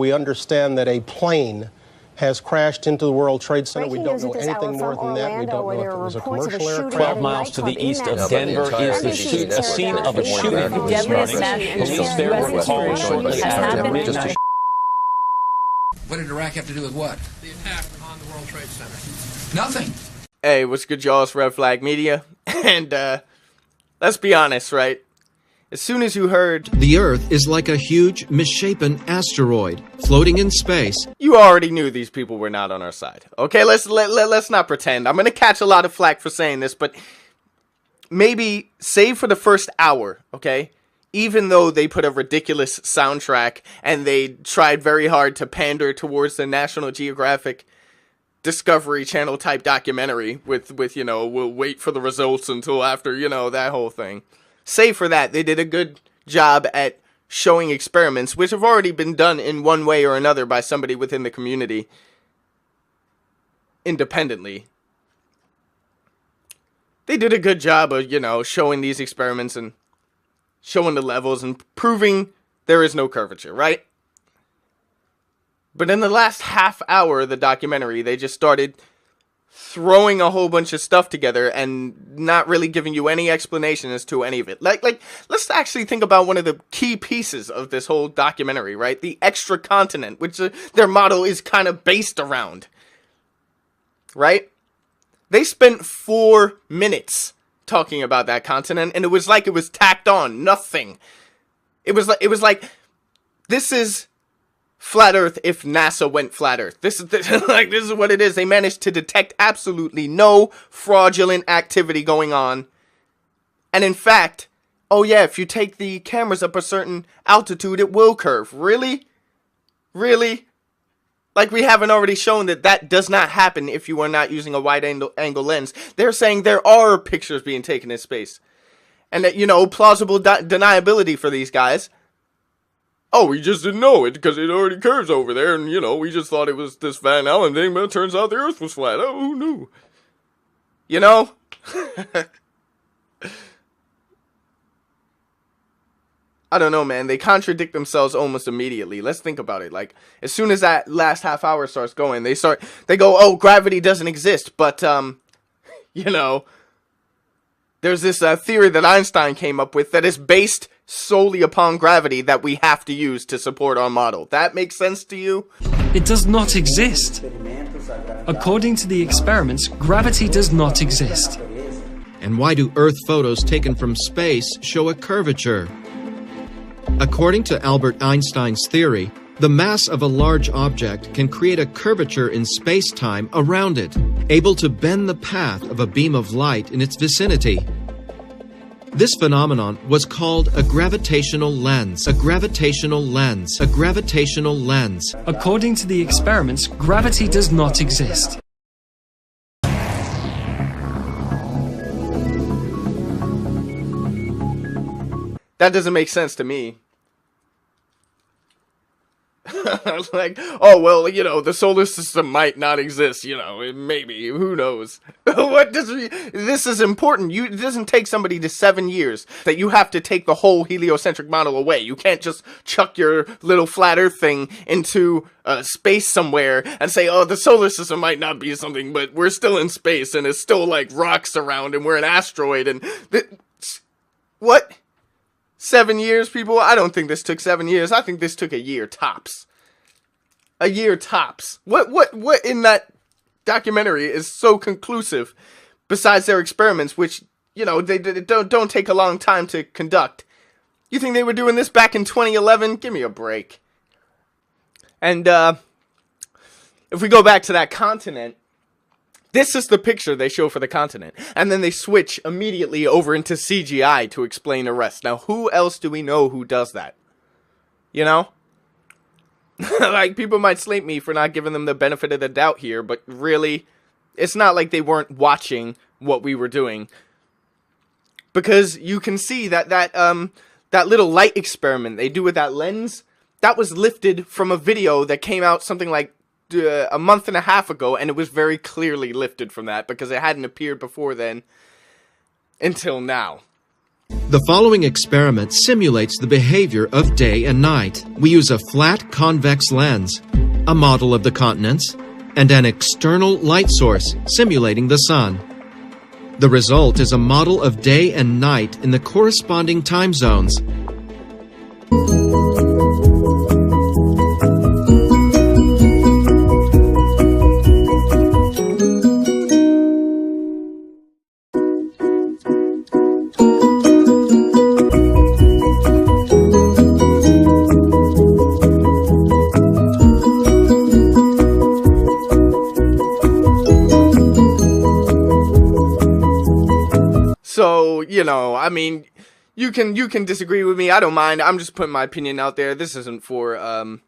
We understand that a plane has crashed into the World Trade Center. We don't know anything more than that. We don't know if it was a commercial aircraft. 12 miles to the east of Denver is the scene of a shooting this morning. Police there were called shortly after midnight. What did Iraq have to do with what? The attack on the World Trade Center. Nothing. Hey, what's good, y'all? It's Red Flag Media. And, let's be honest, right? As soon as you heard the Earth is like a huge, misshapen asteroid floating in space, you already knew these people were not on our side. Okay, let's not pretend. I'm gonna catch a lot of flack for saying this, but maybe save for the first hour, okay? Even though they put a ridiculous soundtrack and they tried very hard to pander towards the National Geographic Discovery Channel type documentary with you know, we'll wait for the results until after, you know, that whole thing. Save for that, they did a good job at showing experiments, which have already been done in one way or another by somebody within the community independently. They did a good job of, you know, showing these experiments and showing the levels and proving there is no curvature, right? But in the last half hour of the documentary, they just started throwing a whole bunch of stuff together and not really giving you any explanation as to any of it. Like, let's actually think about one of the key pieces of this whole documentary, right? The extra continent, which their motto is kind of based around, right? They spent 4 minutes talking about that continent, and it was like it was tacked on. Nothing. It was like this is Flat Earth if NASA went flat Earth. This is what it is. They managed to detect absolutely no fraudulent activity going on. And in fact, oh yeah, if you take the cameras up a certain altitude, it will curve. Really? Really? Like we haven't already shown that does not happen if you are not using a wide angle lens. They're saying there are pictures being taken in space. And that, you know, plausible deniability for these guys. Oh, we just didn't know it because it already curves over there, and, you know, we just thought it was this Van Allen thing, but it turns out the Earth was flat. Oh, who knew? You know? I don't know, man. They contradict themselves almost immediately. Let's think about it. Like, as soon as that last half hour starts going, they go, oh, gravity doesn't exist, but, you know, there's this theory that Einstein came up with that is based solely upon gravity that we have to use to support our model. That makes sense to you? It does not exist. According to the experiments, gravity does not exist. And why do Earth photos taken from space show a curvature? According to Albert Einstein's theory, the mass of a large object can create a curvature in space-time around it, able to bend the path of a beam of light in its vicinity. This phenomenon was called a gravitational lens. A gravitational lens. A gravitational lens. According to the experiments, gravity does not exist. That doesn't make sense to me. Like, oh, well, you know, the solar system might not exist, you know, maybe, who knows? This is important. It doesn't take somebody to 7 years that you have to take the whole heliocentric model away. You can't just chuck your little flat Earth thing into space somewhere and say, oh, the solar system might not be something, but we're still in space and it's still like rocks around and we're an asteroid and... What? 7 years, people? I don't think this took 7 years. I think this took a year tops. A year tops. What in that documentary is so conclusive besides their experiments, which, you know, they don't take a long time to conduct? You think they were doing this back in 2011? Give me a break. And if we go back to that continent, this is the picture they show for the continent. And then they switch immediately over into CGI to explain the rest. Now, who else do we know who does that? You know? Like, people might slate me for not giving them the benefit of the doubt here, but really, it's not like they weren't watching what we were doing. Because you can see that little light experiment they do with that lens, that was lifted from a video that came out something like a month and a half ago, and it was very clearly lifted from that because it hadn't appeared before then until now. The following experiment simulates the behavior of day and night. We use a flat convex lens, a model of the continents, and an external light source simulating the sun. The result is a model of day and night in the corresponding time zones. So, you know, I mean, you can disagree with me. I don't mind. I'm just putting my opinion out there. This isn't for, to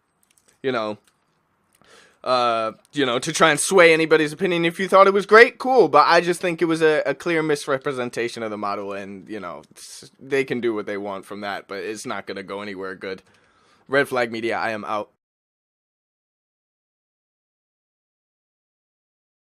try and sway anybody's opinion. If you thought it was great, cool. But I just think it was a clear misrepresentation of the model. And, you know, they can do what they want from that. But it's not going to go anywhere good. Red Flag Media, I am out.